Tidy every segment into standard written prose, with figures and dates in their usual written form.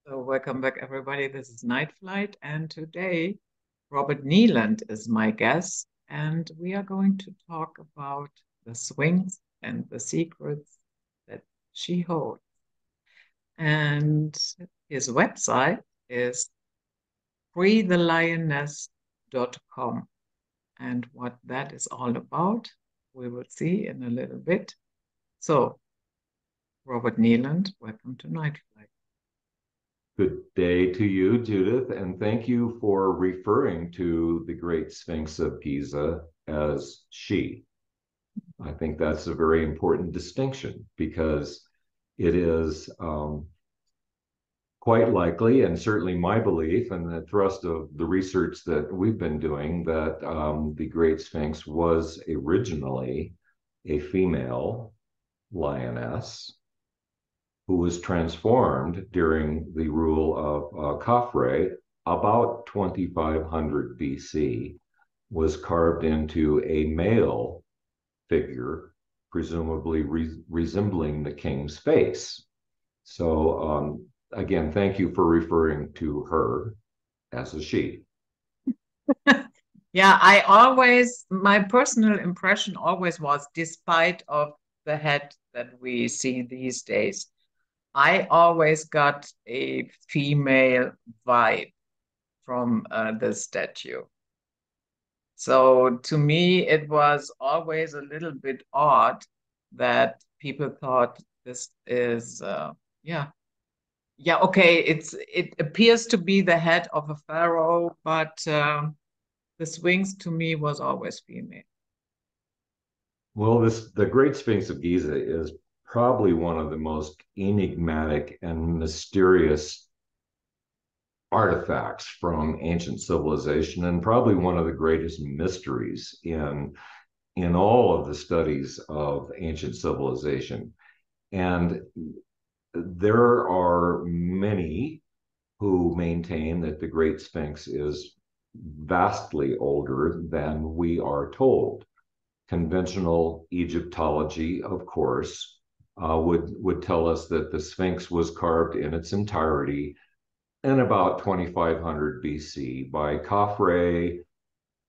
So welcome back, everybody. This is Night Flight, and today Robert Neyland is my guest, and we are going to talk about the Sphinx and the secrets that she holds. And his website is freethelioness.com. And what that is all about, we will see in a little bit. So, Robert Neyland, welcome to Night Flight. Good day to you, Judith, and thank you for referring to the great Sphinx of Giza as she. I think that's a very important distinction because it is quite likely, and certainly my belief and the thrust of the research that we've been doing, that the great Sphinx was originally a female lioness who was transformed during the rule of Khafre about 2500 BC, was carved into a male figure, presumably resembling the king's face. So, again, thank you for referring to her as a she. Yeah, my personal impression always was, despite of the head that we see these days, I always got a female vibe from the statue. So to me, it was always a little bit odd that people thought this is, yeah, okay, it appears to be the head of a pharaoh, but the Sphinx to me was always female. Well, the Great Sphinx of Giza is probably one of the most enigmatic and mysterious artifacts from ancient civilization, and probably one of the greatest mysteries in all of the studies of ancient civilization. And there are many who maintain that the Great Sphinx is vastly older than we are told. Conventional Egyptology, of course, would tell us that the Sphinx was carved in its entirety in about 2500 BC by Khafre,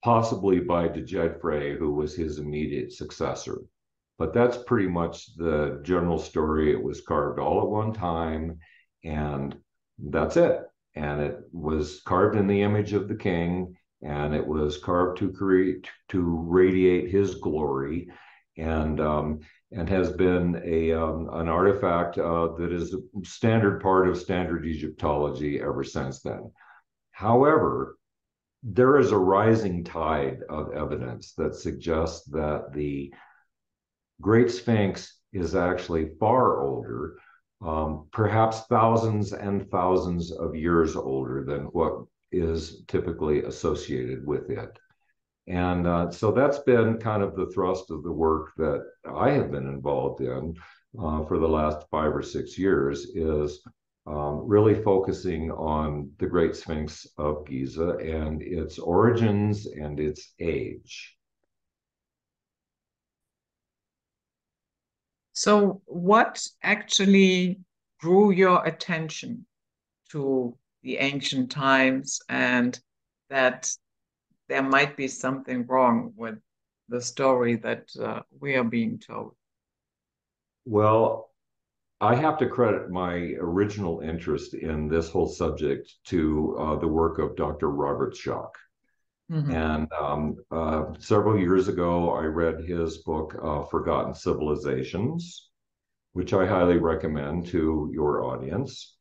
possibly by Djedefre, who was his immediate successor. But that's pretty much the general story. It was carved all at one time, and that's it. And it was carved in the image of the king, and it was carved to radiate his glory, and has been an artifact that is a standard part of standard Egyptology ever since then. However, there is a rising tide of evidence that suggests that the Great Sphinx is actually far older, perhaps thousands and thousands of years older than what is typically associated with it. And so that's been kind of the thrust of the work that I have been involved in for the last 5 or 6 years, is really focusing on the Great Sphinx of Giza and its origins and its age. So what actually drew your attention to the ancient times, and that there might be something wrong with the story that we are being told? Well, I have to credit my original interest in this whole subject to the work of Dr. Robert Schoch. Mm-hmm. And several years ago, I read his book, Forgotten Civilizations, which I highly recommend to your audience.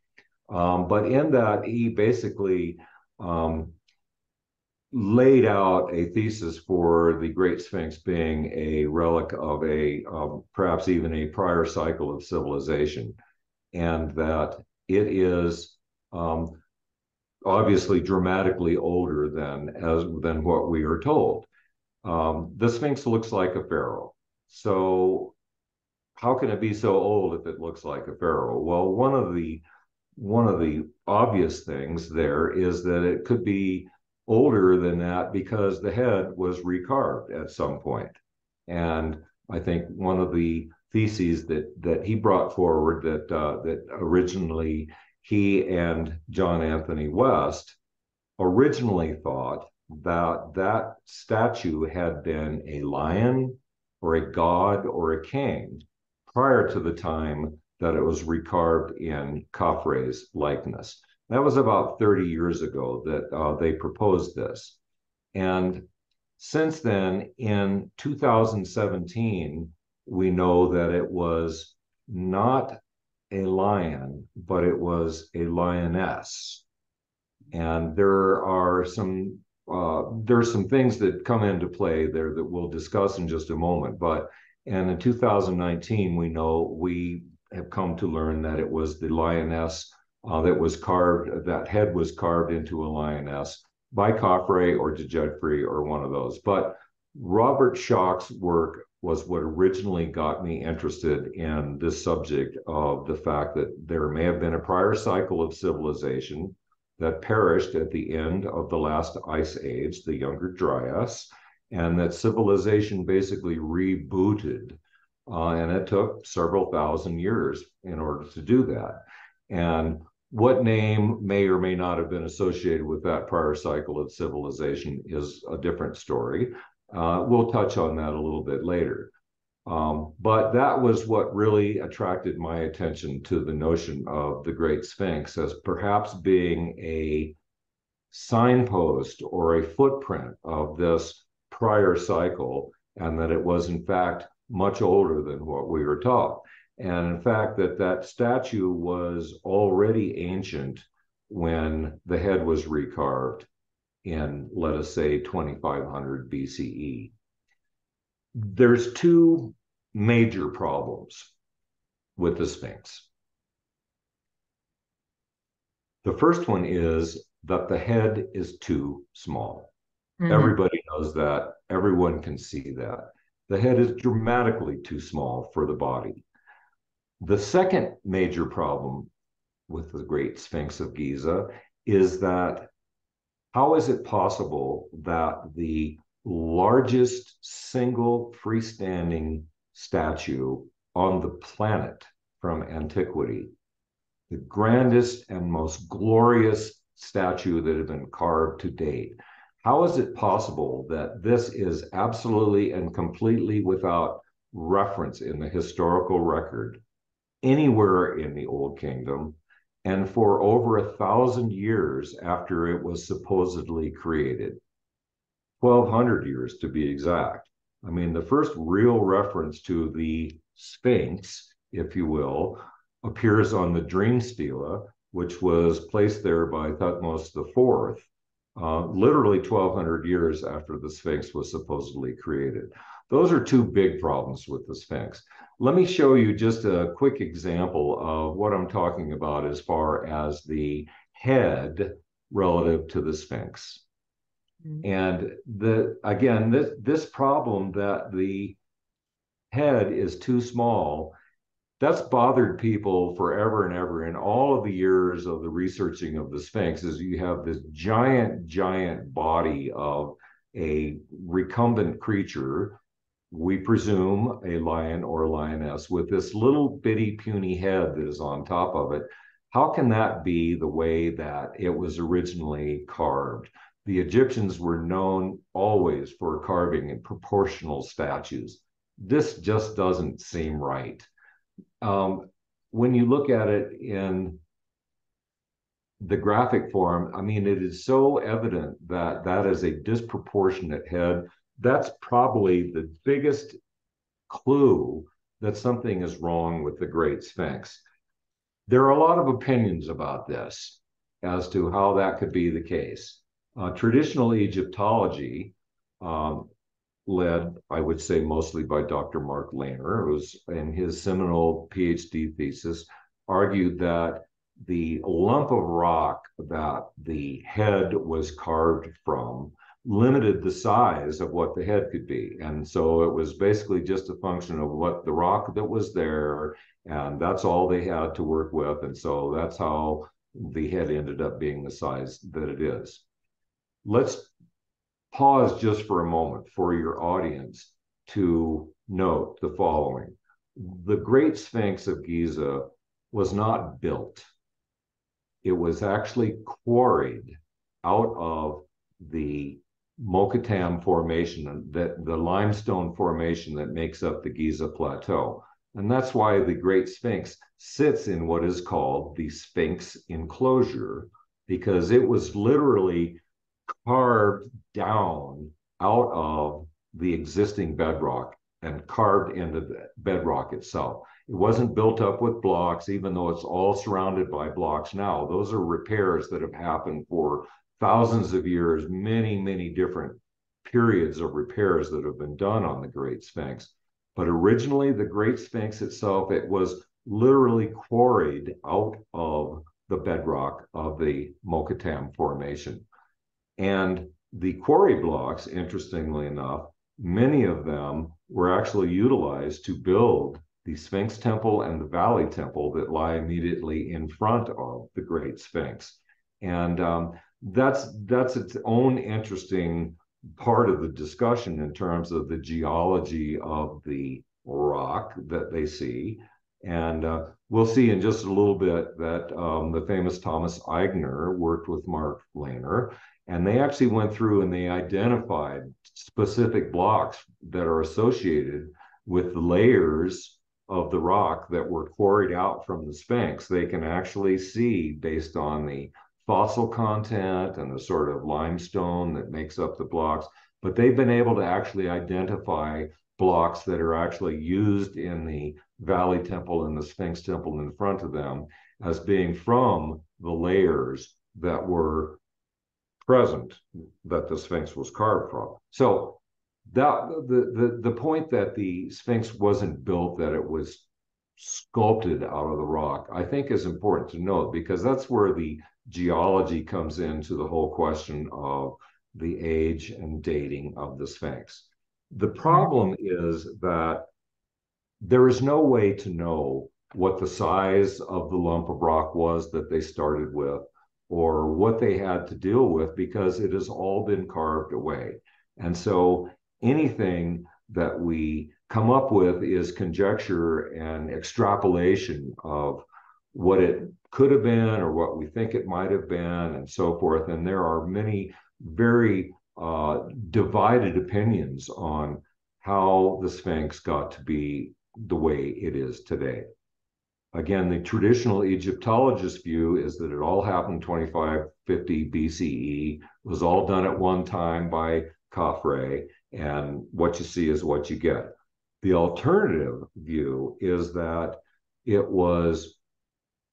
But in that, he basically laid out a thesis for the Great Sphinx being a relic of perhaps even a prior cycle of civilization, and that it is obviously dramatically older than what we are told. The Sphinx looks like a pharaoh. So how can it be so old if it looks like a pharaoh? Well, one of the obvious things there is that it could be older than that because the head was recarved at some point. And I think one of the theses that he brought forward, that originally he and John Anthony West originally thought that that statue had been a lion or a god or a king prior to the time that it was recarved in Khafre's likeness. That was about 30 years ago that they proposed this. And since then, in 2017, we know that it was not a lion, but it was a lioness. And there's some things that come into play there that we'll discuss in just a moment. But and in 2019, we have come to learn that it was the lioness that head was carved into a lioness by Khafre or Djefri or one of those. But Robert Schoch's work was what originally got me interested in this subject of the fact that there may have been a prior cycle of civilization that perished at the end of the last ice age, the Younger Dryas, and that civilization basically rebooted. And it took several thousand years in order to do that. And what name may or may not have been associated with that prior cycle of civilization is a different story. We'll touch on that a little bit later. But that was what really attracted my attention to the notion of the Great Sphinx as perhaps being a signpost or a footprint of this prior cycle, and that it was in fact much older than what we were taught. And in fact, that statue was already ancient when the head was recarved in, let us say, 2500 BCE. There's two major problems with the Sphinx. The first one is that the head is too small. Mm-hmm. Everybody knows that. Everyone can see that. The head is dramatically too small for the body. The second major problem with the Great Sphinx of Giza is that how is it possible that the largest single freestanding statue on the planet from antiquity, the grandest and most glorious statue that had been carved to date, how is it possible that this is absolutely and completely without reference in the historical record anywhere in the Old Kingdom, and for over 1,000 years after it was supposedly created? 1,200 years to be exact. I mean, the first real reference to the Sphinx, if you will, appears on the Dream Stela, which was placed there by Thutmose IV, literally 1,200 years after the Sphinx was supposedly created. Those are two big problems with the Sphinx. Let me show you just a quick example of what I'm talking about as far as the head relative to the Sphinx. And this problem that the head is too small, that's bothered people forever and ever. In all of the years of the researching of the Sphinx, is you have this giant body of a recumbent creature, we presume a lion or a lioness, with this little bitty puny head that is on top of it. How can that be the way that it was originally carved? The Egyptians were known always for carving in proportional statues. This just doesn't seem right. When you look at it in the graphic form, I mean, it is so evident that that is a disproportionate head. That's probably the biggest clue that something is wrong with the Great Sphinx. There are a lot of opinions about this as to how that could be the case. Traditional Egyptology, led, I would say, mostly by Dr. Mark Lehner, who's in his seminal PhD thesis, argued that the lump of rock that the head was carved from limited the size of what the head could be. And so it was basically just a function of what the rock that was there, and that's all they had to work with. And so that's how the head ended up being the size that it is. Let's pause just for a moment for your audience to note the following. The Great Sphinx of Giza was not built. it was actually quarried out of the Mokatam formation, that the limestone formation that makes up the Giza Plateau. And that's why the Great Sphinx sits in what is called the Sphinx enclosure, because it was literally carved down out of the existing bedrock and carved into the bedrock itself. It wasn't built up with blocks, even though it's all surrounded by blocks now. Those are repairs that have happened for thousands of years, many, many different periods of repairs that have been done on the Great Sphinx. But originally, the Great Sphinx itself, it was literally quarried out of the bedrock of the Mokatam Formation. And the quarry blocks, interestingly enough, many of them were actually utilized to build the Sphinx Temple and the Valley Temple that lie immediately in front of the Great Sphinx. And that's its own interesting part of the discussion in terms of the geology of the rock that they see. And we'll see in just a little bit that the famous Thomas Eigner worked with Mark Lehner, and they actually went through and they identified specific blocks that are associated with the layers of the rock that were quarried out from the Sphinx. They can actually see, based on the fossil content and the sort of limestone that makes up the blocks, but they've been able to actually identify blocks that are actually used in the Valley Temple and the Sphinx Temple in front of them as being from the layers that were present that the Sphinx was carved from. So that the point that the Sphinx wasn't built, that it was sculpted out of the rock, I think is important to note, because that's where the geology comes into the whole question of the age and dating of the Sphinx. The problem is that there is no way to know what the size of the lump of rock was that they started with, or what they had to deal with, because it has all been carved away. And so anything that we come up with is conjecture and extrapolation of what it could have been or what we think it might have been, and so forth. And there are many very divided opinions on how the Sphinx got to be the way it is today. Again, the traditional Egyptologist view is that it all happened 2550 BCE, was all done at one time by Khafre, and what you see is what you get. The alternative view is that it was,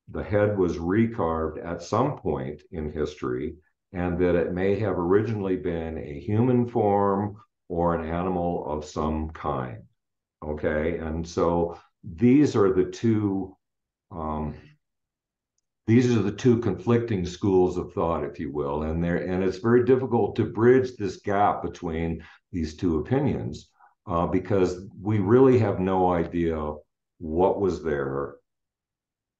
the head was recarved at some point in history, and that it may have originally been a human form or an animal of some kind. Okay, and so these are the two conflicting schools of thought, if you will, and it's very difficult to bridge this gap between these two opinions, because we really have no idea what was there,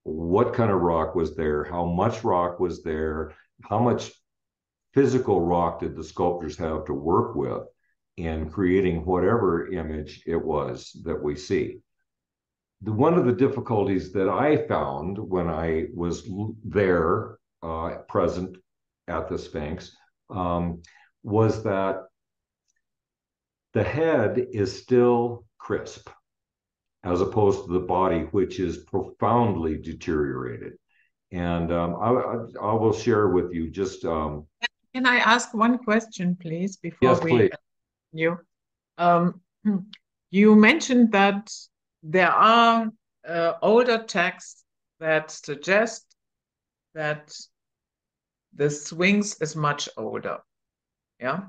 what kind of rock was there, how much rock was there, how much physical rock did the sculptors have to work with in creating whatever image it was that we see. One of the difficulties that I found when I was there, present at the Sphinx, was that the head is still crisp, as opposed to the body, which is profoundly deteriorated. And I will share with you just. Can I ask one question, please, before Yes, please. you? You mentioned that there are older texts that suggest that the Sphinx is much older, yeah?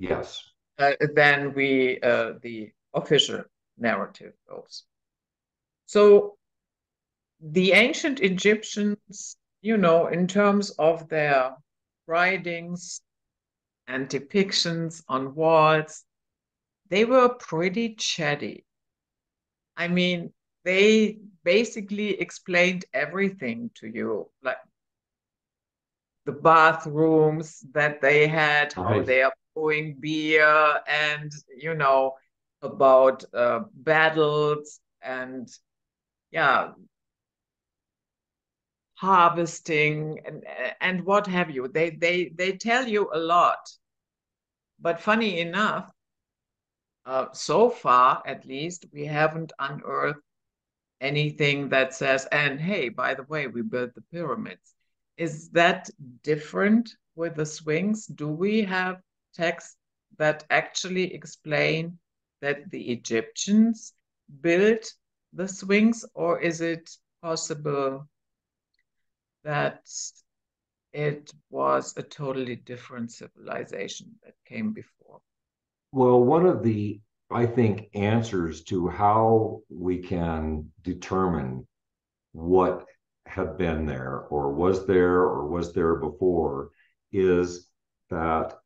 Yes. Than the official narrative goes. So the ancient Egyptians, in terms of their writings and depictions on walls, they were pretty chatty. I mean, they basically explained everything to you, like the bathrooms that they had, how they are pouring beer, and about battles, and yeah, harvesting and what have you. They tell you a lot. But funny enough, so far at least, we haven't unearthed anything that says, and hey, by the way, we built the pyramids. Is that different with the Sphinx? Do we have texts that actually explain that the Egyptians built the Sphinx, or is it possible that it was a totally different civilization that came before? Well, one of the, I think, answers to how we can determine what had been there or was there before is that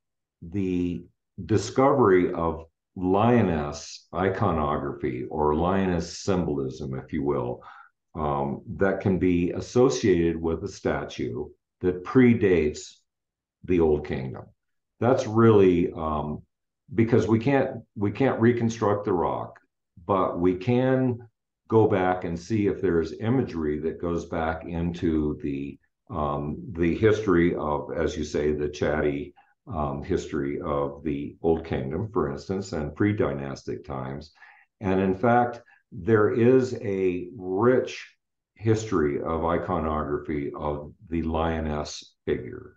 the discovery of lioness iconography or lioness symbolism, if you will, that can be associated with a statue that predates the Old Kingdom. That's really because we can't reconstruct the rock, but we can go back and see if there's imagery that goes back into the history of, as you say, the chatty history of the Old Kingdom, for instance, and pre-dynastic times. And in fact, there is a rich history of iconography of the lioness figure.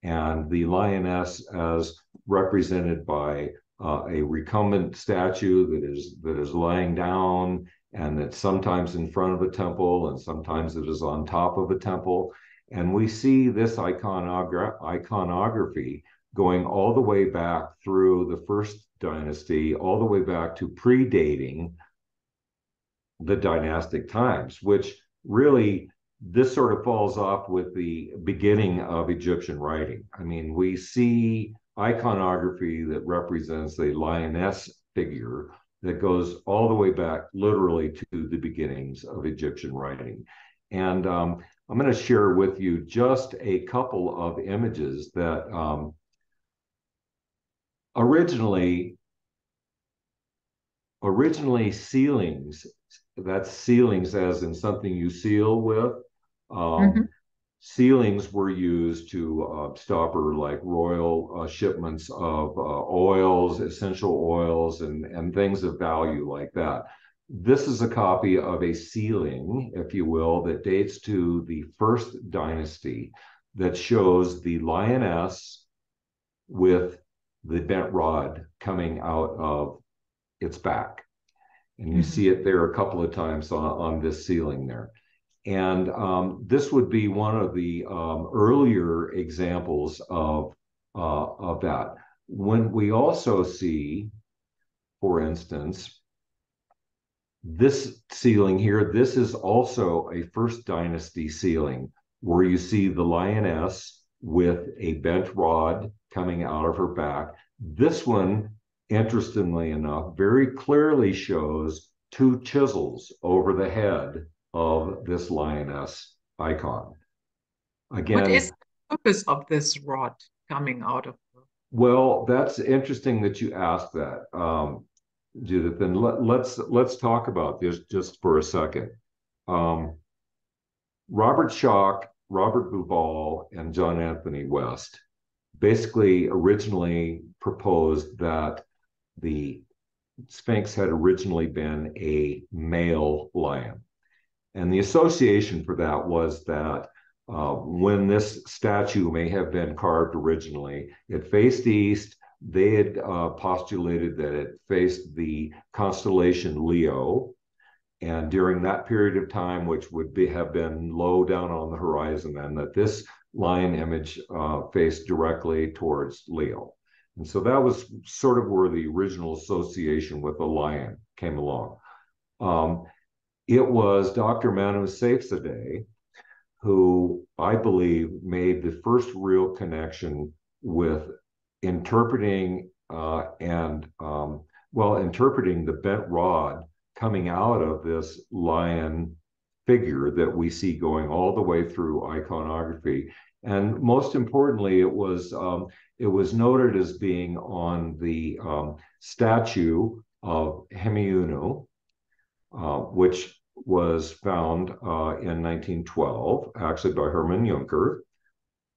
And the lioness as represented by a recumbent statue that is lying down, and that's sometimes in front of a temple and sometimes it is on top of a temple. And we see this iconography going all the way back through the first dynasty, all the way back to predating the dynastic times, which really this sort of falls off with the beginning of Egyptian writing. I mean, we see iconography that represents a lioness figure that goes all the way back literally to the beginnings of Egyptian writing. And I'm going to share with you just a couple of images that originally sealings, that's sealings as in something you seal with. Mhm. Sealings were used to stop like royal shipments of oils, essential oils, and things of value like that. This is a copy of a sealing, if you will, that dates to the first dynasty that shows the lioness with the bent rod coming out of its back. And you see it there a couple of times on this sealing there. And this would be one of the earlier examples of that. When we also see, for instance, this sealing here, this is also a first dynasty sealing where you see the lioness with a bent rod coming out of her back. This one, interestingly enough, very clearly shows two chisels over the head of this lioness icon. What is Again, the purpose of this rod coming out of her? well, that's interesting that you asked that, Judith. And let's talk about this just for a second. Um, Robert Schoch, Robert Bauval, and John Anthony West basically originally proposed that the Sphinx had originally been a male lion. And the association for that was that when this statue may have been carved originally, it faced east. They had postulated that it faced the constellation Leo. And during that period of time, which would have been low down on the horizon, and that this lion image faced directly towards Leo. And so that was sort of where the original association with the lion came along. It was Dr. Manu Safzadeh who I believe made the first real connection with interpreting interpreting the bent rod coming out of this lion figure that we see going all the way through iconography. And most importantly, it was noted as being on the statue of Hemiunu, which was found in 1912, actually by Hermann Juncker,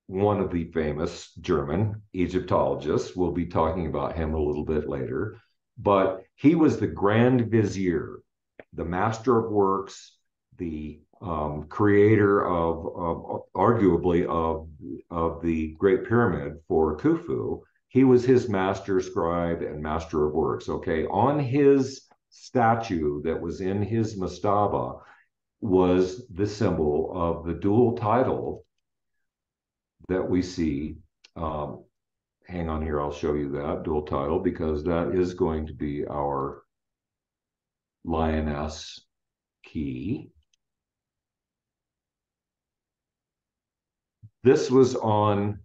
one of the famous German Egyptologists. We'll be talking about him a little bit later. But he was the Grand Vizier, the master of works, the creator of arguably of the Great Pyramid for Khufu. He was his master scribe and master of works. Okay, on his statue that was in his mastaba was the symbol of the dual title that we see. Hang on here, I'll show you that dual title because that is going to be our lioness key. This was on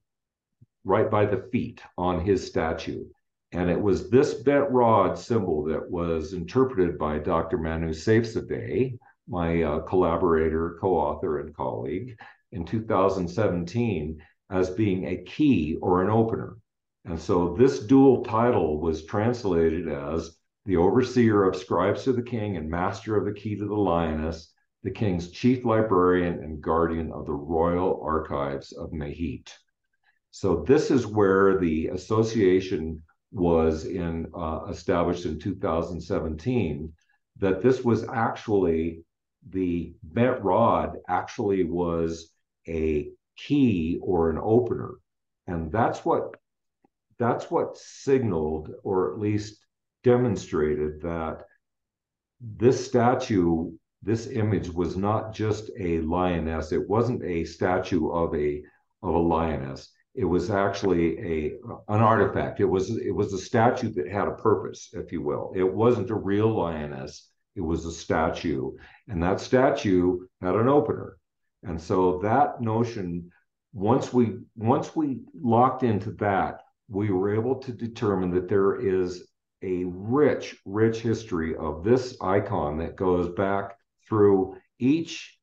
right by the feet on his statue. And it was this bent rod symbol that was interpreted by Dr. Manu Saifzadeh, my collaborator, co-author, and colleague, in 2017 as being a key or an opener. And so this dual title was translated as the overseer of scribes to the king and master of the key to the lioness, the king's chief librarian and guardian of the royal archives of Mehit. So this is where the association was established in 2017, that this was actually the bent rod actually was a key or an opener. And that's what signaled, or at least demonstrated, that this statue, this image was not just a lioness. It wasn't a statue of a lioness. It was actually an artifact. It was a statue that had a purpose, if you will. It wasn't a real lioness. It was a statue, and that statue had an opener. And so that notion, once we locked into that, we were able to determine that there is a rich history of this icon that goes back through each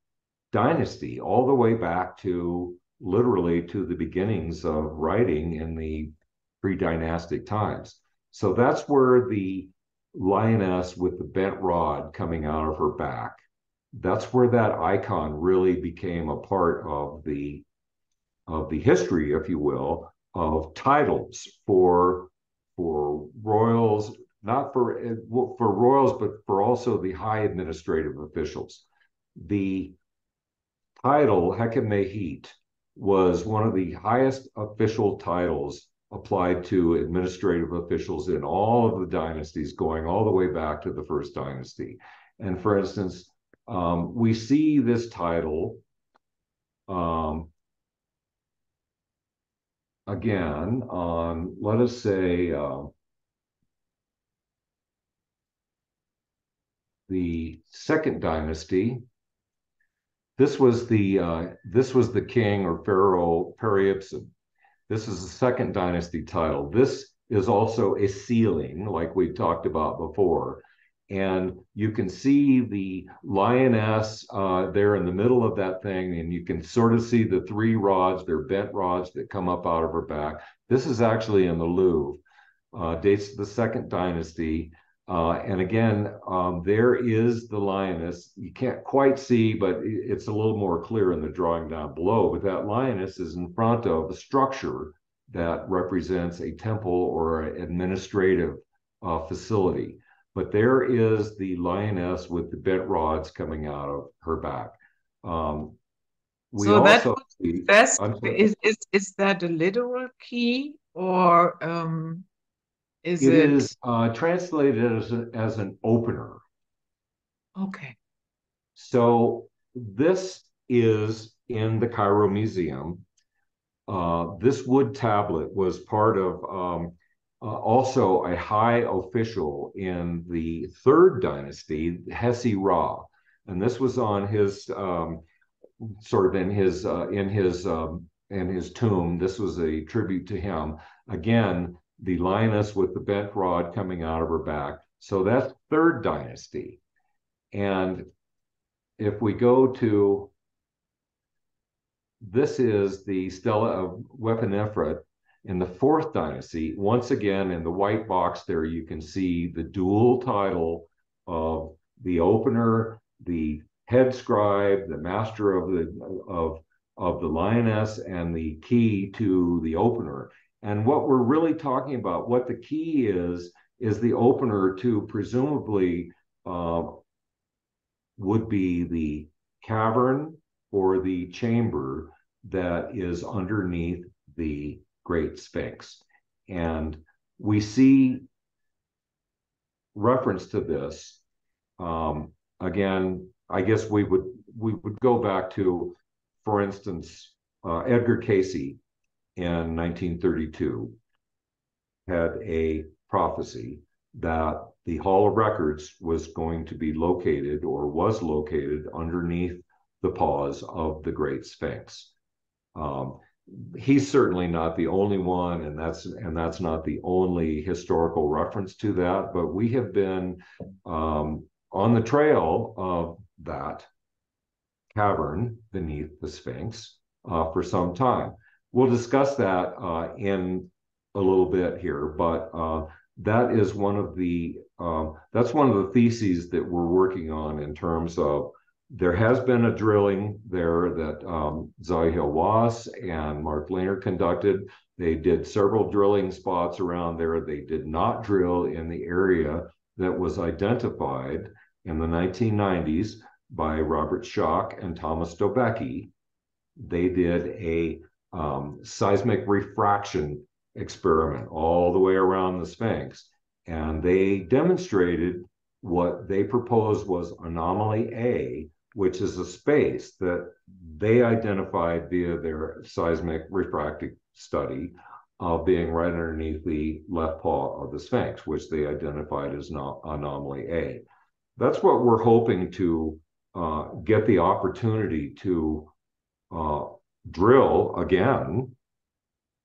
dynasty, all the way back to literally to the beginnings of writing in the pre-dynastic times. So that's where the lioness with the bent rod coming out of her back, that's where that icon really became a part of the history, if you will, of titles for royals, not for royals, but for also the high administrative officials. The title Hekem Mehit was one of the highest official titles applied to administrative officials in all of the dynasties, going all the way back to the first dynasty. And for instance, we see this title again on, let us say, the second dynasty. This was the king or pharaoh Periipsen. This is the second dynasty title. This is also a ceiling, like we talked about before. And you can see the lioness there in the middle of that thing, and you can sort of see the three rods, they're bent rods that come up out of her back. This is actually in the Louvre, dates to the second dynasty. And again, there is the lioness. You can't quite see, but it's a little more clear in the drawing down below. But that lioness is in front of the structure that represents a temple or an administrative facility. But there is the lioness with the bent rods coming out of her back. We so also is that a literal key, or is it it is translated as an opener. okay? So this is in the Cairo Museum. This wood tablet was part of also a high official in the third dynasty, Hesi Ra, and this was on his sort of in his tomb. This was a tribute to him. Again, the lioness with the bent rod coming out of her back. So that's third dynasty. And if we go to, this is the Stela of Wepenefret in the fourth dynasty. Once again, in the white box there, you can see the dual title of the opener the head scribe, the master of the lioness, and the key to the opener. And what we're really talking about, what the key is the opener to presumably would be the cavern or the chamber that is underneath the Great Sphinx. And we see reference to this. Again, I guess we would go back to, for instance, Edgar Cayce in 1932 had a prophecy that the Hall of Records was going to be located, or was located, underneath the paws of the Great Sphinx. He's certainly not the only one, and that's not the only historical reference to that, but we have been on the trail of that cavern beneath the Sphinx for some time. We'll discuss that in a little bit here, but that is one of the that's one of the theses that we're working on, in terms of, there has been a drilling there that Zahil Was and Mark Lehner conducted. They did several drilling spots around there. They did not drill in the area that was identified in the 1990s by Robert Schoch and Thomas Dobecki. They did a seismic refraction experiment all the way around the Sphinx, and they demonstrated what they proposed was anomaly A, which is a space that they identified via their seismic refractive study of being right underneath the left paw of the Sphinx, which they identified as anomaly A. That's what we're hoping to get the opportunity to drill again,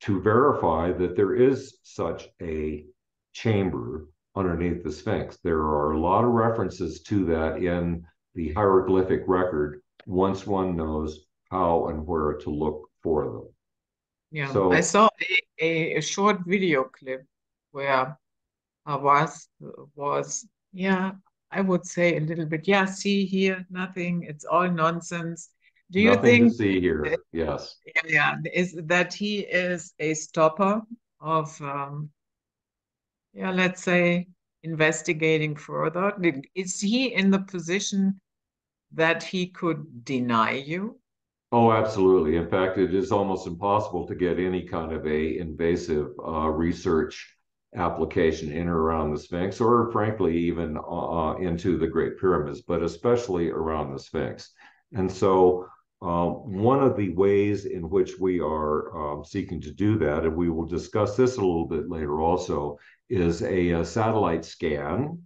to verify that there is such a chamber underneath the Sphinx. There are a lot of references to that in the hieroglyphic record, once one knows how and where to look for them. Yeah, so, I saw a short video clip where was, yeah, I would say a little bit, yeah, see here, nothing, it's all nonsense. Do you nothing think to see here? Yes. Yeah, is that he is a stopper of, yeah, let's say, investigating further? Is he in the position that he could deny you? Oh, absolutely. In fact, it is almost impossible to get any kind of a invasive research application in or around the Sphinx, or frankly, even into the Great Pyramids, but especially around the Sphinx. And so one of the ways in which we are seeking to do that, and we will discuss this a little bit later also, is a satellite scan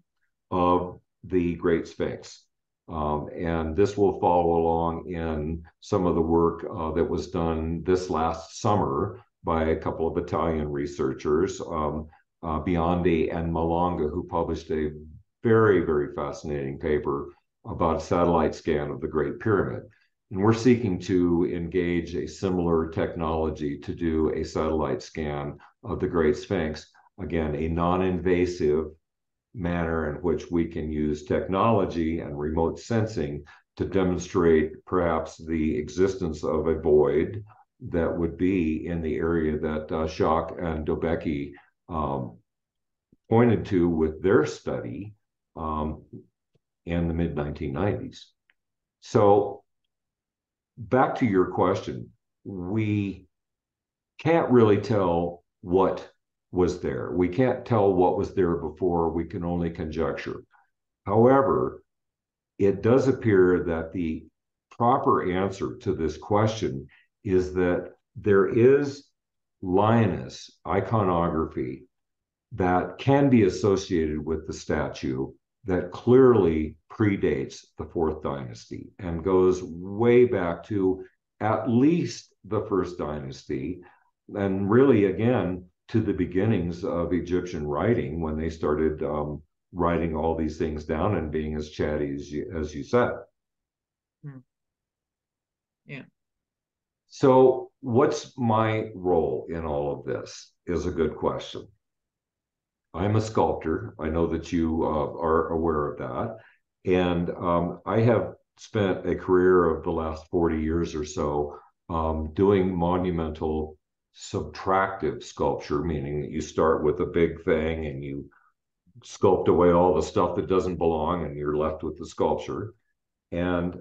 of the Great Sphinx. And this will follow along in some of the work that was done this last summer by a couple of Italian researchers, Biondi and Malonga, who published a very, very fascinating paper about a satellite scan of the Great Pyramid. And we're seeking to engage a similar technology to do a satellite scan of the Great Sphinx. Again, a non-invasive manner in which we can use technology and remote sensing to demonstrate perhaps the existence of a void that would be in the area that Schoch and Dobecki pointed to with their study in the mid-1990s. So back to your question, we can't really tell what was there. We can't tell what was there before. We can only conjecture. However, it does appear that the proper answer to this question is that there is lioness iconography that can be associated with the statue that clearly predates the Fourth Dynasty and goes way back to at least the First Dynasty, and really, again, to the beginnings of Egyptian writing, when they started writing all these things down and being as chatty as you said. Yeah. So what's my role in all of this is a good question. I'm a sculptor. I know that you are aware of that. And I have spent a career of the last 40 years or so doing monumental subtractive sculpture, meaning that you start with a big thing and you sculpt away all the stuff that doesn't belong and you're left with the sculpture. And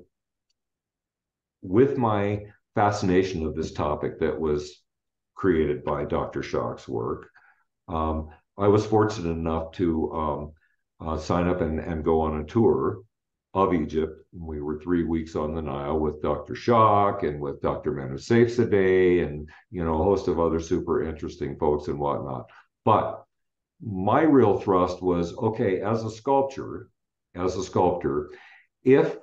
with my fascination of this topic that was created by Dr. Schock's work, I was fortunate enough to sign up and go on a tour of Egypt. We were 3 weeks on the Nile with Dr. Schock and with Dr. Mehit and a host of other super interesting folks and whatnot. But my real thrust was, okay, as a sculptor, if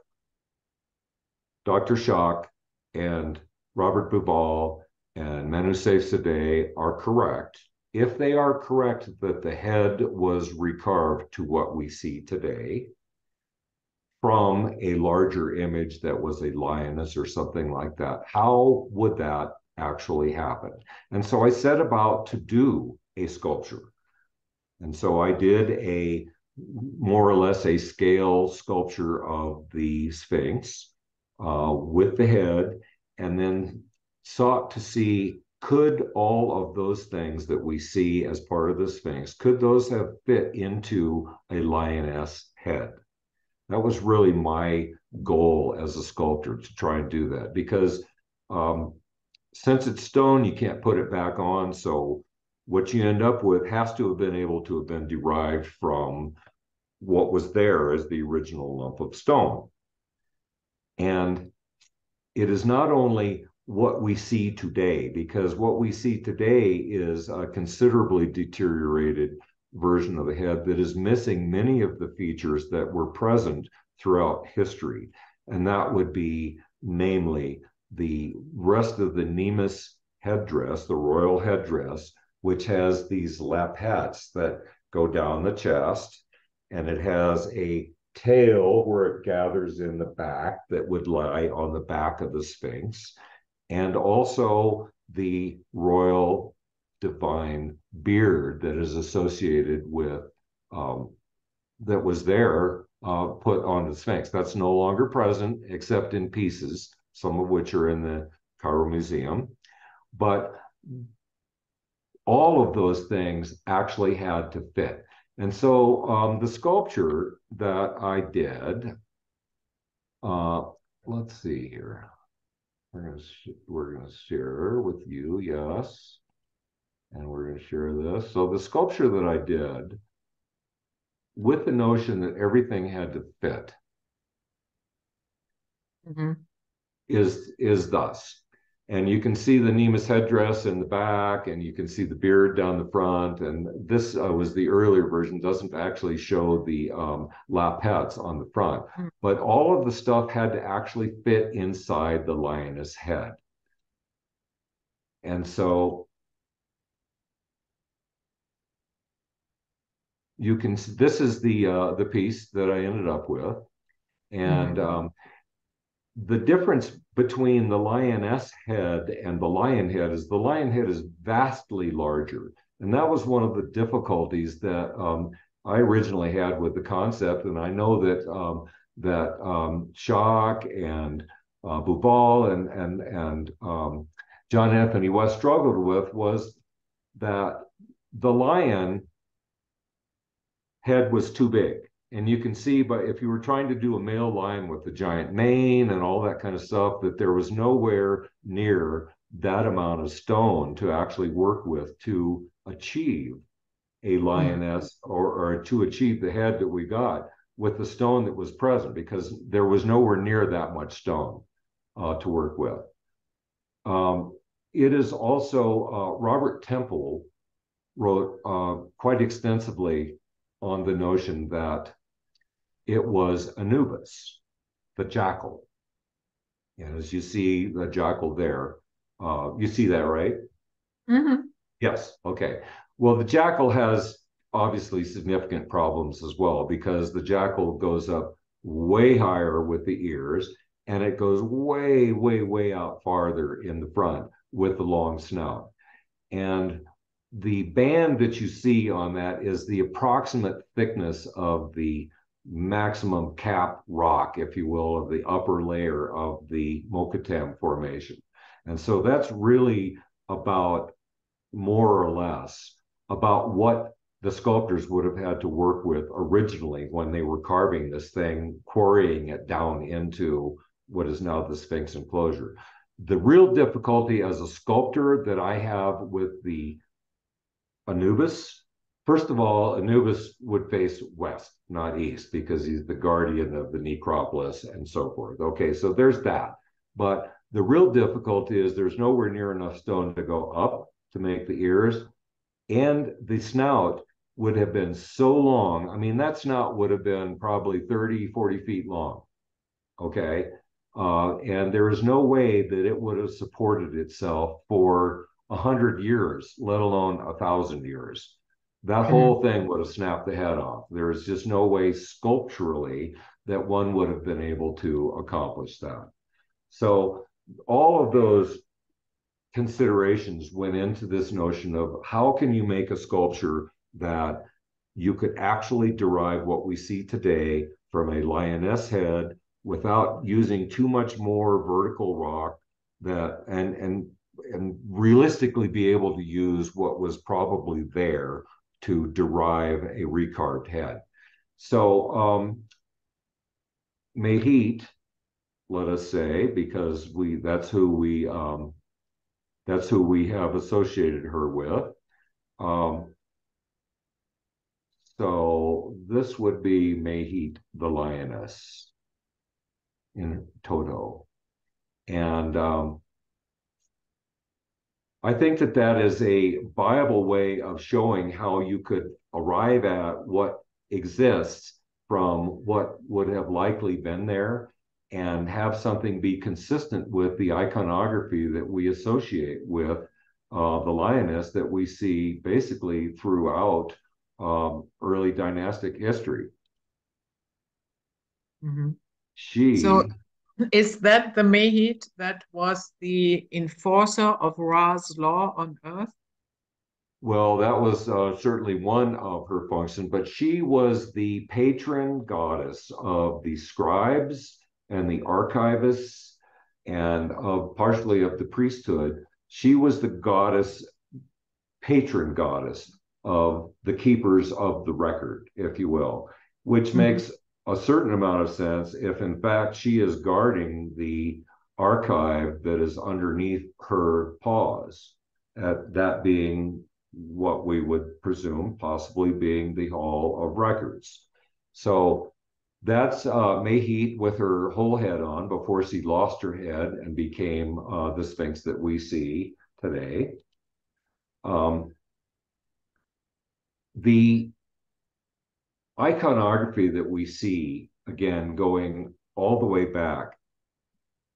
Dr. Schock and Robert Bubal and Manu Safzadeh are correct, if they are correct that the head was recarved to what we see today from a larger image that was a lioness or something like that, how would that actually happen? And so I set about to do a sculpture. And so I did a more or less a scale sculpture of the Sphinx with the head, and then sought to see, could all of those things that we see as part of the Sphinx, could those have fit into a lioness head? That was really my goal as a sculptor, to try and do that, because since it's stone, you can't put it back on. So what you end up with has to have been able to have been derived from what was there as the original lump of stone. And it is not only what we see today, because what we see today is a considerably deteriorated version of the head that is missing many of the features that were present throughout history. And that would be, namely, the rest of the Nemes headdress, the royal headdress, which has these lappets that go down the chest, and it has a tail where it gathers in the back that would lie on the back of the Sphinx, and also the royal divine beard that is associated with that was there put on the Sphinx. That's no longer present except in pieces, some of which are in the Cairo Museum. But all of those things actually had to fit. And so the sculpture that I did, let's see here. We're gonna share with you, yes. And we're going to share this. So the sculpture that I did, with the notion that everything had to fit, is thus. And you can see the Nemes headdress in the back, and you can see the beard down the front. And this was the earlier version, doesn't actually show the lappets on the front. But all of the stuff had to actually fit inside the lioness head. And so you can, this is the piece that I ended up with. And the difference between the lioness head and the lion head is the lion head is vastly larger. And that was one of the difficulties that I originally had with the concept. And I know that Schock and Bubal and John Anthony West struggled with, was that the lion head was too big. And you can see, but if you were trying to do a male lion with the giant mane and all that kind of stuff, that there was nowhere near that amount of stone to actually work with to achieve a lioness or to achieve the head that we got with the stone that was present, because there was nowhere near that much stone to work with. It is also, Robert Temple wrote quite extensively on the notion that it was Anubis, the jackal. And as you see the jackal there, you see that, right? Yes, okay. Well, the jackal has obviously significant problems as well, because the jackal goes up way higher with the ears, and it goes way, way, way out farther in the front with the long snout. And the band that you see on that is the approximate thickness of the maximum cap rock, if you will, of the upper layer of the Mokatam Formation. And so that's really about, more or less, about what the sculptors would have had to work with originally when they were carving this thing, quarrying it down into what is now the Sphinx enclosure. The real difficulty as a sculptor that I have with the Anubis, first of all, Anubis would face west, not east, because he's the guardian of the necropolis and so forth. Okay, so there's that. But the real difficulty is there's nowhere near enough stone to go up to make the ears. And the snout would have been so long. I mean, that snout would have been probably 30, 40 feet long. Okay. And there is no way that it would have supported itself for 100 years, let alone 1,000 years. That whole thing would have snapped the head off. There is just no way sculpturally that one would have been able to accomplish that. So all of those considerations went into this notion of how can you make a sculpture that you could actually derive what we see today from a lioness head without using too much more vertical rock, that and realistically be able to use what was probably there to derive a recarved head. So Mehit, let us say, because that's who we have associated her with. So this would be Mehit the lioness in toto. And I think that that is a viable way of showing how you could arrive at what exists from what would have likely been there and have something be consistent with the iconography that we associate with the lioness that we see basically throughout early dynastic history. So is that the Mehit that was the enforcer of Ra's law on Earth? Well, that was certainly one of her functions, but she was the patron goddess of the scribes and the archivists and of partially of the priesthood. She was the goddess, patron goddess of the keepers of the record, if you will, which makes a certain amount of sense if in fact she is guarding the archive that is underneath her paws, that being what we would presume possibly being the Hall of Records. So that's Mehit with her whole head on before she lost her head and became the Sphinx that we see today. The iconography that we see, again, going all the way back,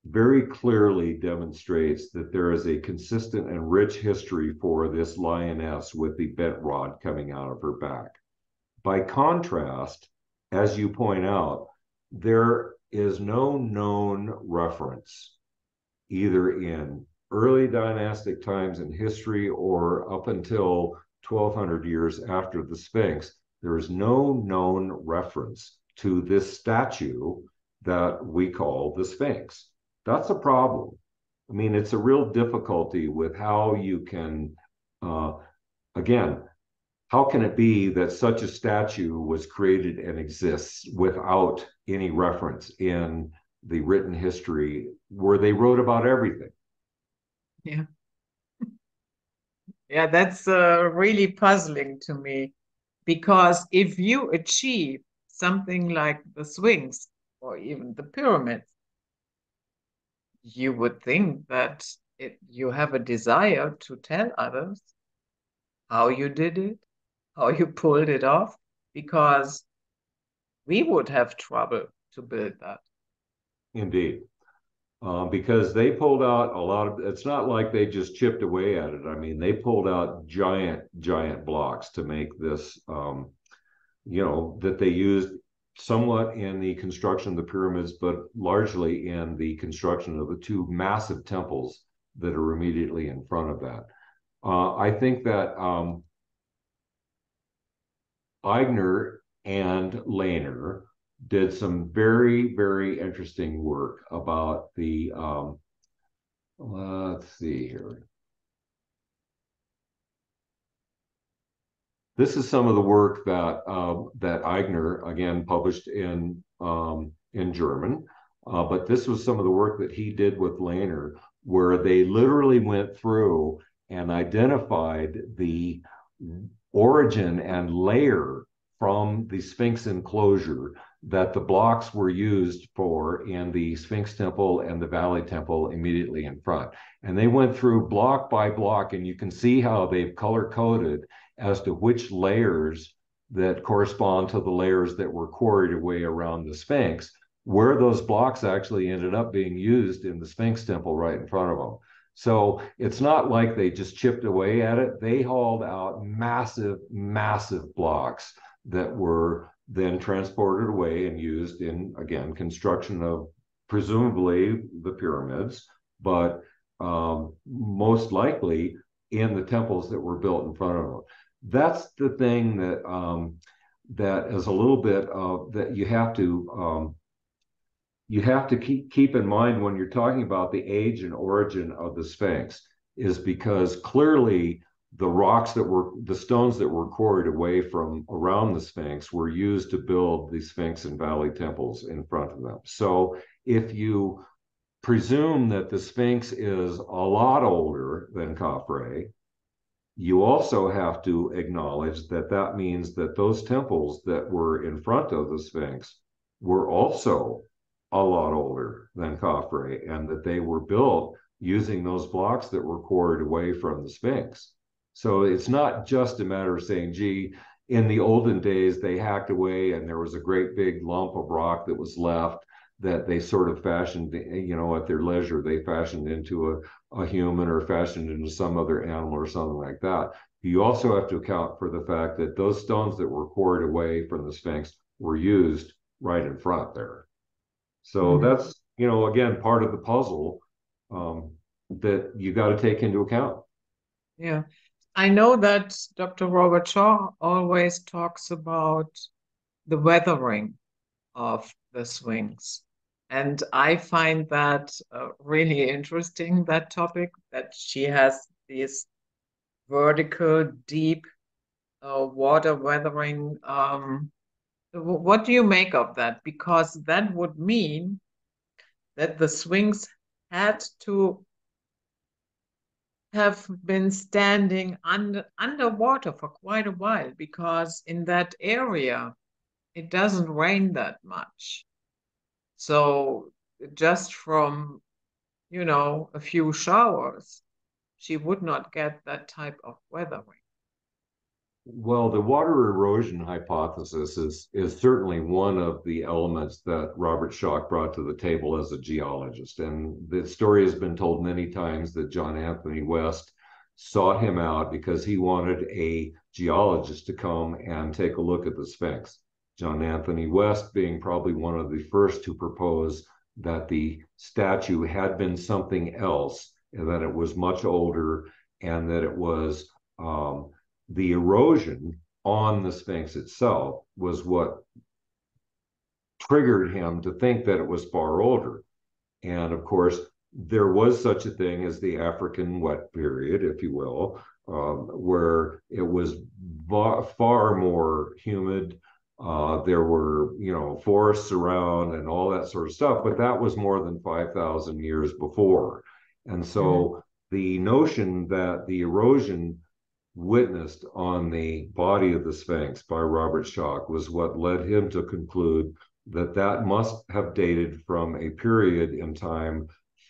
very clearly demonstrates that there is a consistent and rich history for this lioness with the bent rod coming out of her back. By contrast, as you point out, there is no known reference, either in early dynastic times in history or up until 1,200 years after the Sphinx, there is no known reference to this statue that we call the Sphinx. That's a problem. I mean, it's a real difficulty with how you can, again, how can it be that such a statue was created and exists without any reference in the written history where they wrote about everything? Yeah. Yeah, that's really puzzling to me, because if you achieve something like the Sphinx or even the pyramids, you would think that you have a desire to tell others how you did it, how you pulled it off, because we would have trouble to build that. Indeed. Because they pulled out a lot of, it's not like they just chipped away at it. I mean, they pulled out giant blocks to make this, that they used somewhat in the construction of the pyramids, but largely in the construction of the two massive temples that are immediately in front of that. I think that Eigner and Lehner did some very, very interesting work about the, let's see here. This is some of the work that that Eigner again published in German, but this was some of the work that he did with Lehner, where they literally went through and identified the origin and layer from the Sphinx enclosure that the blocks were used for in the Sphinx temple and the Valley temple immediately in front. And they went through block by block, and you can see how they've color coded as to which layers that correspond to the layers that were quarried away around the Sphinx, where those blocks actually ended up being used in the Sphinx temple right in front of them. So it's not like they just chipped away at it. They hauled out massive, massive blocks that were then transported away and used in, again, construction of presumably the pyramids, but most likely in the temples that were built in front of them. That's the thing that that is a little bit of that you have to keep in mind when you're talking about the age and origin of the Sphinx, is because clearly the stones that were quarried away from around the Sphinx were used to build the Sphinx and Valley temples in front of them. So if you presume that the Sphinx is a lot older than Khafre, you also have to acknowledge that that means that those temples that were in front of the Sphinx were also a lot older than Khafre, and that they were built using those blocks that were quarried away from the Sphinx. So it's not just a matter of saying, gee, in the olden days, they hacked away and there was a great big lump of rock that was left that they sort of fashioned, at their leisure, they fashioned into a human or fashioned into some other animal or something like that. You also have to account for the fact that those stones that were quarried away from the Sphinx were used right in front there. So that's, again, part of the puzzle that you got to take into account. Yeah. I know that Dr. Robert Shaw always talks about the weathering of the Sphinx. And I find that really interesting, that topic, that she has these vertical, deep water weathering. What do you make of that? Because that would mean that the Sphinx had to have been standing underwater for quite a while, because in that area it doesn't rain that much. So just from, a few showers, she would not get that type of weathering. Well, the water erosion hypothesis is certainly one of the elements that Robert Schoch brought to the table as a geologist. And the story has been told many times that John Anthony West sought him out because he wanted a geologist to come and take a look at the Sphinx. John Anthony West being probably one of the first to propose that the statue had been something else, and that it was much older, and that it was the erosion on the Sphinx itself was what triggered him to think that it was far older. And of course, there was such a thing as the African wet period, if you will, where it was far more humid. There were, forests around and all that sort of stuff, but that was more than 5,000 years before. And so the notion that the erosion witnessed on the body of the Sphinx by Robert Schoch was what led him to conclude that that must have dated from a period in time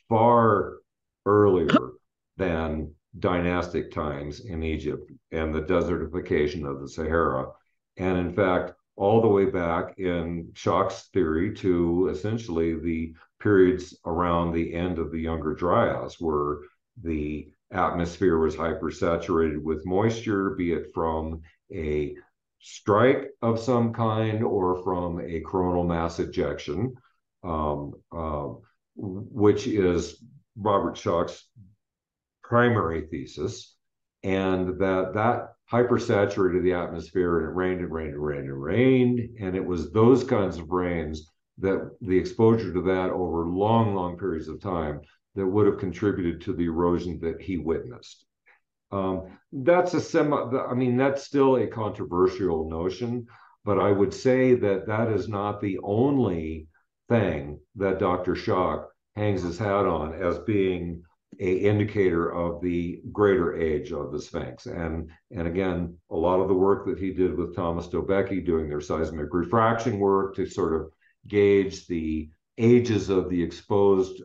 far earlier than dynastic times in Egypt and the desertification of the Sahara. And in fact, all the way back in Schoch's theory to essentially the periods around the end of the Younger Dryas, where the atmosphere was hypersaturated with moisture, be it from a strike of some kind or from a coronal mass ejection, which is Robert Schoch's primary thesis. and that hypersaturated the atmosphere, and it rained and rained and rained and rained, and it was those kinds of rains that the exposure to that over long periods of time that would have contributed to the erosion that he witnessed. That's that's still a controversial notion, but I would say that that is not the only thing that Dr. Schock hangs his hat on as being a indicator of the greater age of the Sphinx. And again, a lot of the work that he did with Thomas Dobecki, doing their seismic refraction work to sort of gauge the ages of the exposed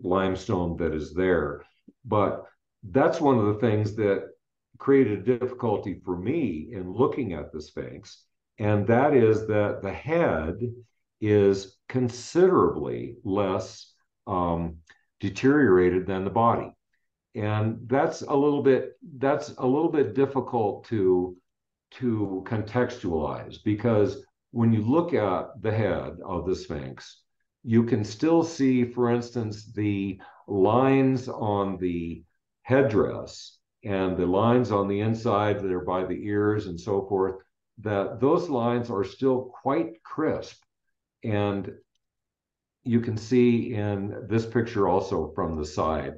limestone that is there. But that's one of the things that created difficulty for me in looking at the Sphinx, and that is that the head is considerably less deteriorated than the body, and that's a little bit difficult to contextualize, because when you look at the head of the Sphinx, you can still see, for instance, the lines on the headdress and the lines on the inside that are by the ears and so forth, that those lines are still quite crisp. And you can see in this picture also from the side,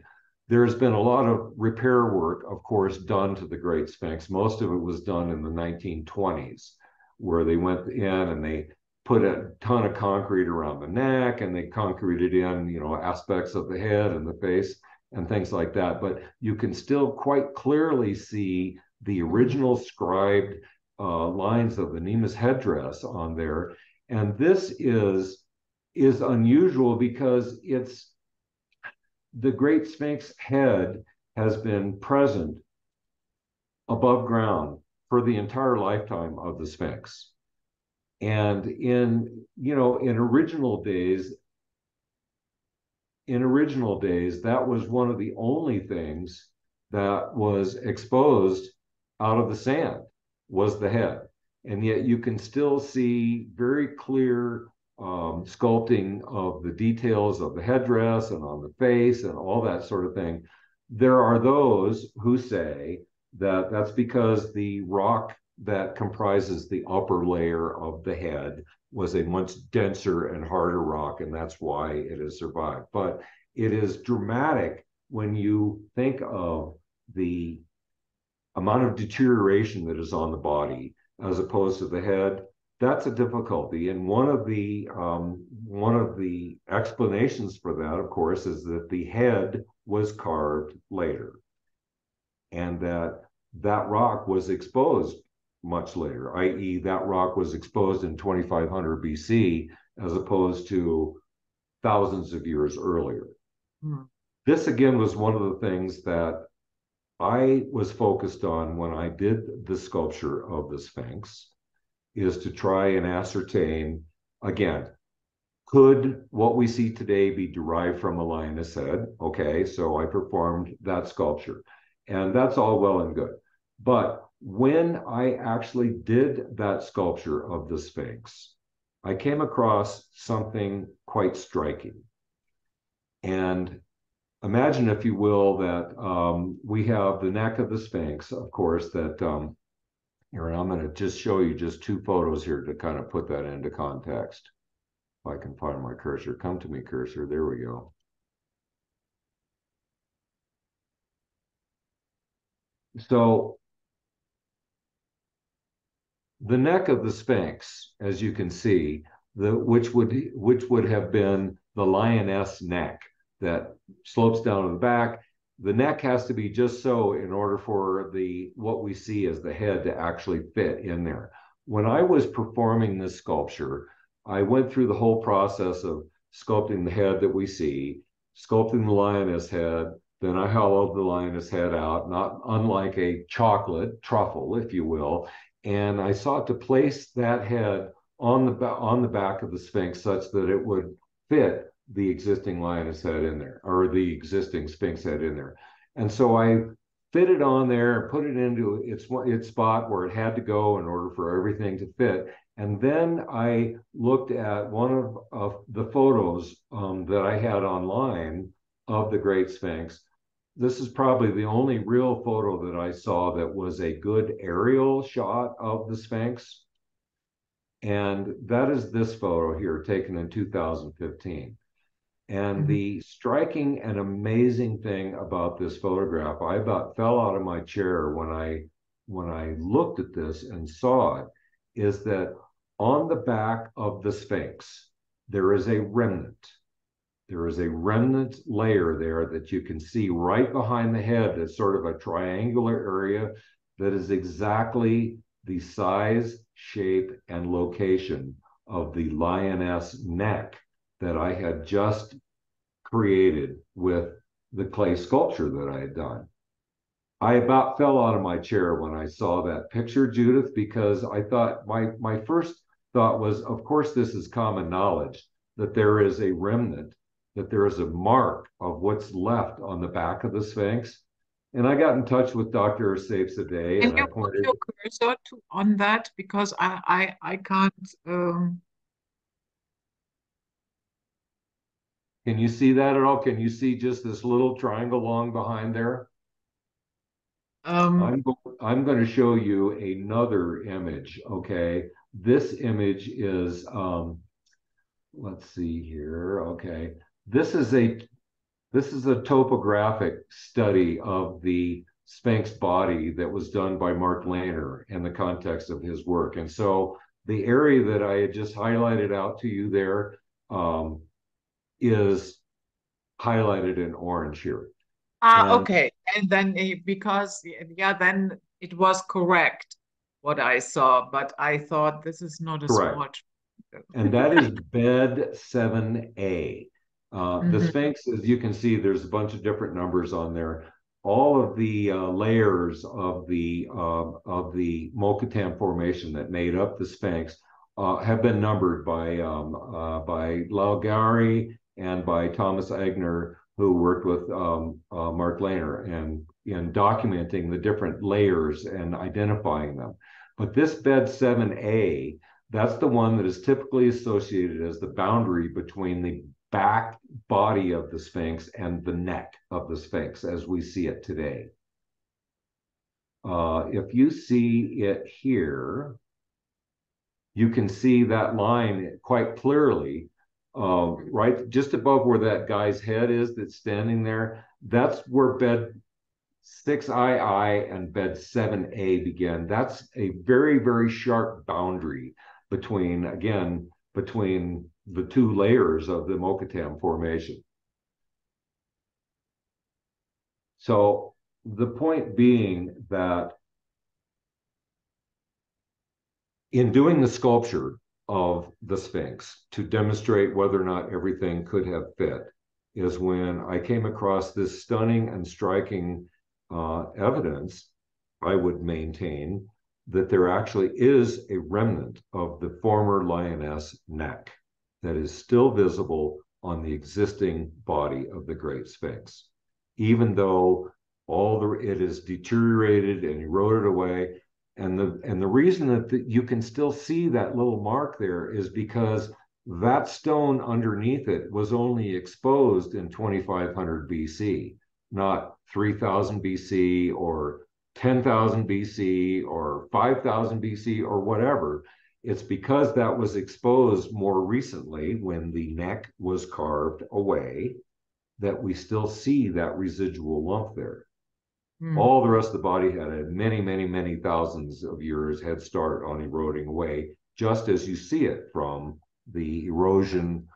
there's been a lot of repair work, of course, done to the Great Sphinx. Most of it was done in the 1920s, where they went in and they put a ton of concrete around the neck, and they concreted in, aspects of the head and the face and things like that. But you can still quite clearly see the original scribed lines of the Nemus headdress on there. And this is unusual because it's the Great Sphinx head has been present above ground for the entire lifetime of the Sphinx. And in original days, that was one of the only things that was exposed out of the sand, was the head. And yet you can still see very clear sculpting of the details of the headdress and on the face and all that sort of thing. There are those who say that that's because the rock that comprises the upper layer of the head was a much denser and harder rock, and that's why it has survived. But it is dramatic when you think of the amount of deterioration that is on the body as opposed to the head. That's a difficulty, and one of the explanations for that, of course, is that the head was carved later, and that rock was exposed much later, i.e., that rock was exposed in 2500 BC as opposed to thousands of years earlier. Hmm. This, again, was one of the things that I was focused on when I did the sculpture of the Sphinx, is to try and ascertain, again, could what we see today be derived from a lioness head? Okay, so I performed that sculpture, and that's all well and good. But when I actually did that sculpture of the Sphinx, I came across something quite striking. And imagine, if you will, that we have the neck of the Sphinx, of course, that here, and I'm going to just show you just two photos here to kind of put that into context. If I can find my cursor. Come to me, cursor. There we go. So the neck of the Sphinx, as you can see, which would have been the lioness neck that slopes down to the back. The neck has to be just so in order for what we see as the head to actually fit in there. When I was performing this sculpture, I went through the whole process of sculpting the head that we see, sculpting the lioness head. Then I hollowed the lioness head out, not unlike a chocolate truffle, if you will. And I sought to place that head on the back of the Sphinx such that it would fit the existing lioness head in there, or the existing Sphinx head in there. And so I fit it on there and put it into its spot where it had to go in order for everything to fit. And then I looked at one of the photos that I had online of the Great Sphinx, this is probably the only real photo that I saw that was a good aerial shot of the Sphinx. And that is this photo here taken in 2015. And Mhm. the striking and amazing thing about this photograph, I about fell out of my chair when I looked at this and saw it, is that on the back of the Sphinx, there is a remnant. There is a remnant layer there that you can see right behind the head. That's sort of a triangular area that is exactly the size, shape, and location of the lioness neck that I had just created with the clay sculpture that I had done. I about fell out of my chair when I saw that picture, Judith, because I thought my first thought was, of course, this is common knowledge that there is a remnant, that there is a mark of what's left on the back of the Sphinx. And I got in touch with Dr. Saif Sadeh Can and I you put pointed, your cursor on that because I can't. can you see that at all? Can you see just this little triangle along behind there? Um, I'm I'm going to show you another image. Okay, this image is let's see here. Okay, this is a this is a topographic study of the Sphinx body that was done by Mark Lehner in the context of his work. And so the area that I had just highlighted out to you there um, is highlighted in orange here. And okay. And then because yeah, then it was correct what I saw, but I thought this is not a correct. small. And that is bed 7A. The Mhm. Sphinx, as you can see, there's a bunch of different numbers on there. All of the layers of the Mokutam formation that made up the Sphinx have been numbered by Laugari and by Thomas Egner, who worked with Mark Lehner and in documenting the different layers and identifying them. But this bed 7A, that's the one that is typically associated as the boundary between the back body of the Sphinx and the neck of the Sphinx as we see it today. If you see it here, you can see that line quite clearly, right just above where that guy's head is that's standing there. That's where bed 6II and bed 7A begin. That's a very, very sharp boundary between, again, between the two layers of the Mokutam formation. So the point being that in doing the sculpture of the Sphinx to demonstrate whether or not everything could have fit is when I came across this stunning and striking evidence. I would maintain that there actually is a remnant of the former lioness neck that is still visible on the existing body of the Great Sphinx, even though it is deteriorated and eroded away. And the reason that you can still see that little mark there is because that stone underneath it was only exposed in 2500 BC, not 3000 BC or 10,000 BC or 5,000 BC or whatever. It's because that was exposed more recently when the neck was carved away that we still see that residual lump there. Mm. All the rest of the body had a many, many, many thousands of years head start on eroding away, just as you see it from the erosion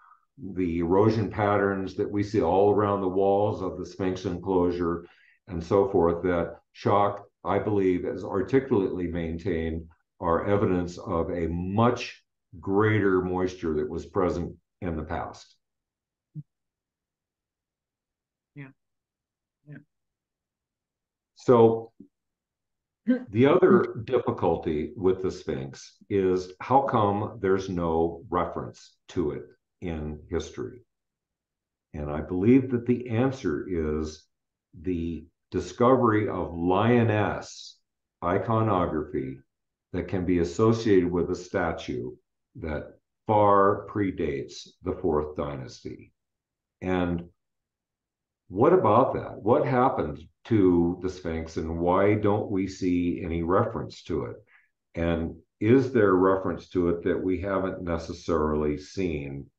patterns that we see all around the walls of the Sphinx enclosure and so forth, that Schoch, I believe, as articulately maintained, are evidence of a much greater moisture that was present in the past. Yeah. Yeah. So the other difficulty with the Sphinx is how come there's no reference to it in history? And I believe that the answer is the discovery of lioness iconography that can be associated with a statue that far predates the fourth dynasty. And what about that? What happened to the Sphinx, and why don't we see any reference to it? And is there reference to it that we haven't necessarily seen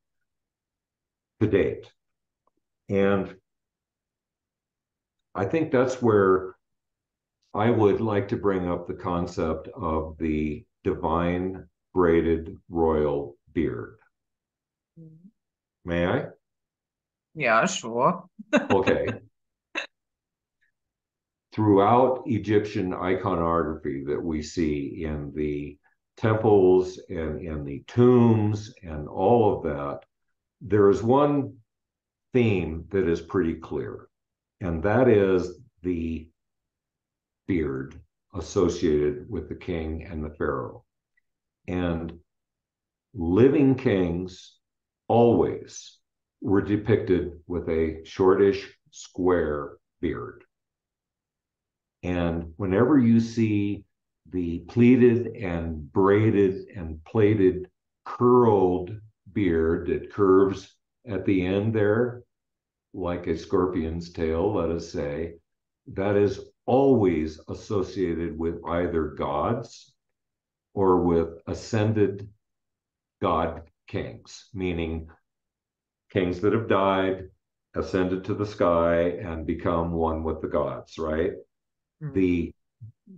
to date? And I think that's where I would like to bring up the concept of the divine braided royal beard. May I? Yeah, sure. Okay. Throughout Egyptian iconography that we see in the temples and in the tombs and all of that, there is one theme that is pretty clear, and that is the beard associated with the king and the pharaoh. And living kings always were depicted with a shortish, square beard. And whenever you see the pleated and braided and plaited curled beard that curves at the end there, like a scorpion's tail, let us say, that is always associated with either gods or with ascended god kings, meaning kings that have died, ascended to the sky, and become one with the gods, right? Mm-hmm. The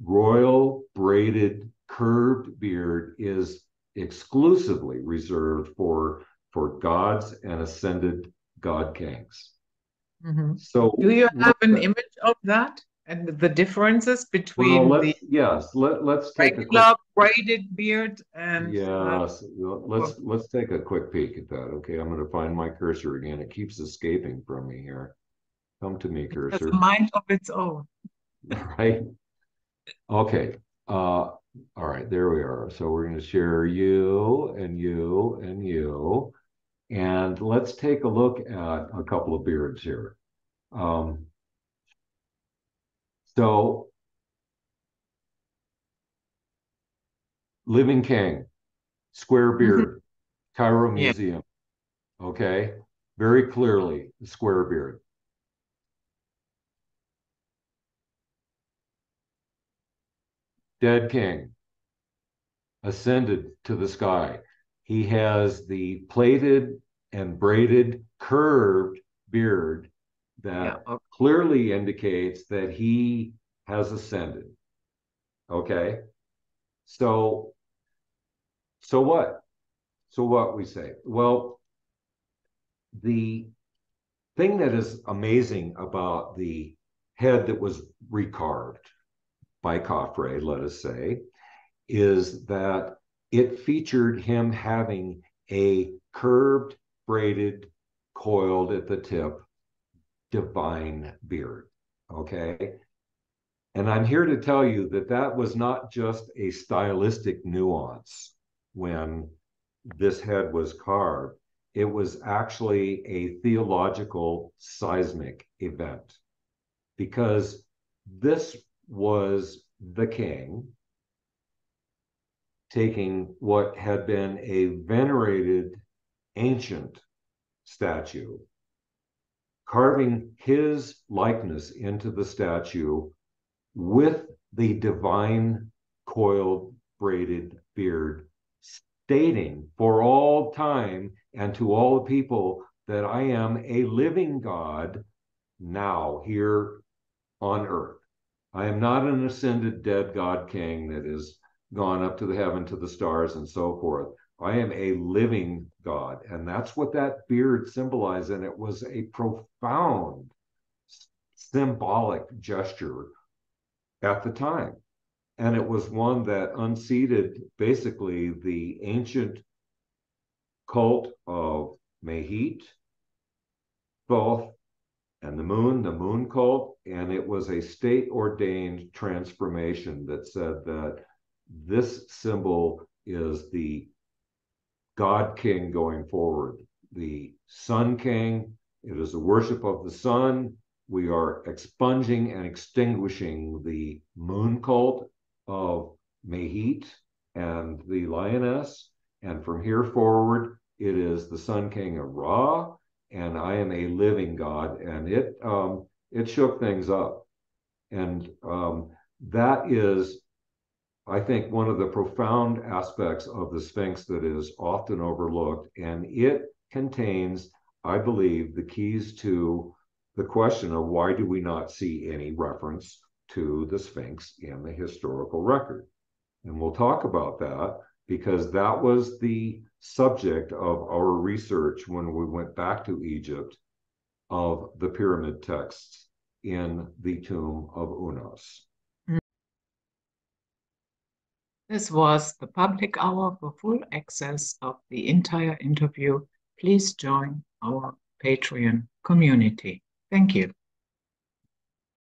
royal braided curved beard is exclusively reserved for gods and ascended god kings. Mm-hmm. So do you have an image of that and the differences between let's take regular braided beard and let's take a quick peek at that. Okay, I'm going to find my cursor again. It keeps escaping from me here. Come to me, cursor. It has a mind of its own. Right. Okay. All right, there we are. So we're going to share you and you and you. And let's take a look at a couple of beards here. So Living King, square beard, Cairo Museum. Okay, very clearly the square beard. Dead King, ascended to the sky. He has the plaited and braided, curved beard that clearly indicates that he has ascended. Okay, so what? So what we say? Well, the thing that is amazing about the head that was recarved by Khafre, let us say, is that it featured him having a curved, braided, coiled at the tip, divine beard. Okay. And I'm here to tell you that that was not just a stylistic nuance when this head was carved. It was actually a theological seismic event, because this was the king taking what had been a venerated ancient statue, carving his likeness into the statue with the divine coiled braided beard, stating for all time and to all the people that I am a living God now here on earth. I am not an ascended dead God king that is gone up to the heaven to the stars and so forth. I am a living God. And that's what that beard symbolized. And it was a profound symbolic gesture at the time. And it was one that unseated basically the ancient cult of Mehit, Thoth, and the moon cult. And it was a state ordained transformation that said that this symbol is the God King going forward, the Sun King. It is the worship of the sun. We are expunging and extinguishing the moon cult of Mehit and the lioness. And from here forward, it is the Sun King of Ra and I am a living God, and it shook things up. And that is, I think, one of the profound aspects of the Sphinx that is often overlooked. And it contains, I believe, the keys to the question of why do we not see any reference to the Sphinx in the historical record. And we'll talk about that because that was the subject of our research when we went back to Egypt of the pyramid texts in the tomb of Unas. This was the public hour. For full access of the entire interview, please join our Patreon community. Thank you.